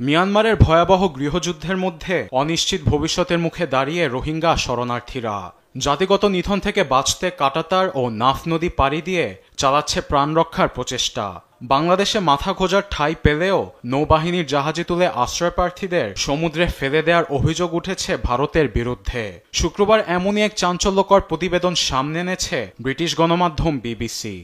মিয়ানমারের ভয়াবহ গৃহযুদ্ধের মধ্যে অনিশ্চিত ভবিষ্যতের মুখে দাঁড়িয়ে রোহিঙ্গা শরণার্থীরা জাতিগত নিধন থেকে বাঁচতে কাটাতার ও নাফ নদী পাড়ি দিয়ে চালাচ্ছে প্রাণ রক্ষার প্রচেষ্টা। বাংলাদেশে মাথা খোঁজার ঠাঁই পেলেও নৌবাহিনীর জাহাজে তুলে আশ্রয়প্রার্থীদের সমুদ্রে ফেলে দেওয়ার অভিযোগ উঠেছে ভারতের বিরুদ্ধে। শুক্রবার এমনই এক চাঞ্চল্যকর প্রতিবেদন সামনে এনেছে ব্রিটিশ গণমাধ্যম বিবিসি।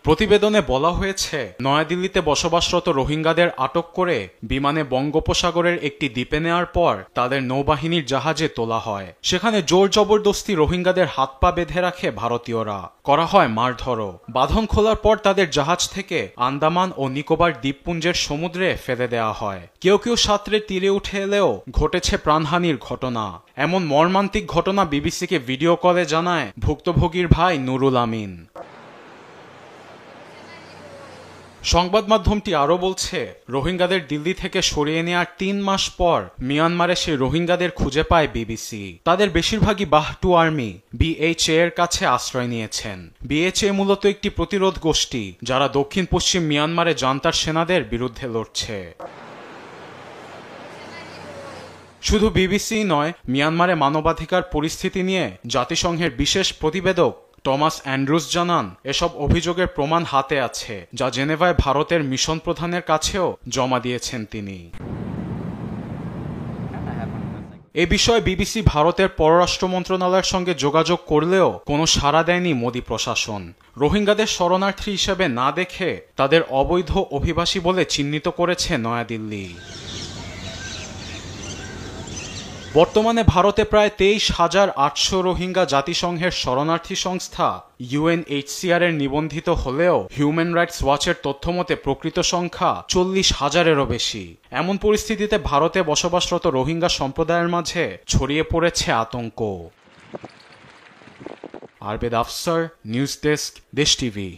প্রতিবেদনে বলা হয়েছে, নয়াদিল্লিতে বসবাসরত রোহিঙ্গাদের আটক করে বিমানে বঙ্গোপসাগরের একটি দ্বীপে নেওয়ার পর তাদের নৌবাহিনীর জাহাজে তোলা হয়। সেখানে জোর জবরদস্তি রোহিঙ্গাদের হাত পা বেঁধে রাখে ভারতীয়রা, করা হয় মারধরও। বাঁধন খোলার পর তাদের জাহাজ থেকে আন্দামান ও নিকোবর দ্বীপপুঞ্জের সমুদ্রে ফেলে দেওয়া হয়। কেউ কেউ সাঁতরে তীরে উঠে এলেও ঘটেছে প্রাণহানির ঘটনা। এমন মর্মান্তিক ঘটনা বিবিসিকে ভিডিও কলে জানায় ভুক্তভোগীর ভাই নুরুল আমিন। সংবাদ মাধ্যমটি আরও বলছে, রোহিঙ্গাদের দিল্লি থেকে সরিয়ে নেওয়ার 3 মাস পর মিয়ানমারে সেই রোহিঙ্গাদের খুঁজে পায় বিবিসি। তাদের বেশিরভাগই বাহটু আর্মি BHA এর কাছে আশ্রয় নিয়েছেন। BHA মূলত একটি প্রতিরোধ গোষ্ঠী যারা দক্ষিণ পশ্চিম মিয়ানমারে জান্তার সেনাদের বিরুদ্ধে লড়ছে। শুধু বিবিসি নয়, মিয়ানমারে মানবাধিকার পরিস্থিতি নিয়ে জাতিসংঘের বিশেষ প্রতিবেদক টমাস অ্যান্ড্রুজ জানান, এসব অভিযোগের প্রমাণ হাতে আছে, যা জেনেভায় ভারতের মিশন প্রধানের কাছেও জমা দিয়েছেন তিনি। এ বিষয়ে বিবিসি ভারতের পররাষ্ট্র মন্ত্রণালয়ের সঙ্গে যোগাযোগ করলেও কোনো সাড়া দেয়নি মোদি প্রশাসন। রোহিঙ্গাদের শরণার্থী হিসেবে না দেখে তাদের অবৈধ অভিবাসী বলে চিহ্নিত করেছে নয়াদিল্লি। বর্তমানে ভারতে প্রায় 23,800 রোহিঙ্গা জাতিসংঘের শরণার্থী সংস্থা UNHCR এর নিবন্ধিত হলেও হিউম্যান রাইটস ওয়াচের তথ্যমতে প্রকৃত সংখ্যা 40,000-এরও বেশি। এমন পরিস্থিতিতে ভারতে বসবাসরত রোহিঙ্গা সম্প্রদায়ের মাঝে ছড়িয়ে পড়েছে আতঙ্ক। আরবেদ আফসার, নিউজ ডেস্ক, দেশ টিভি।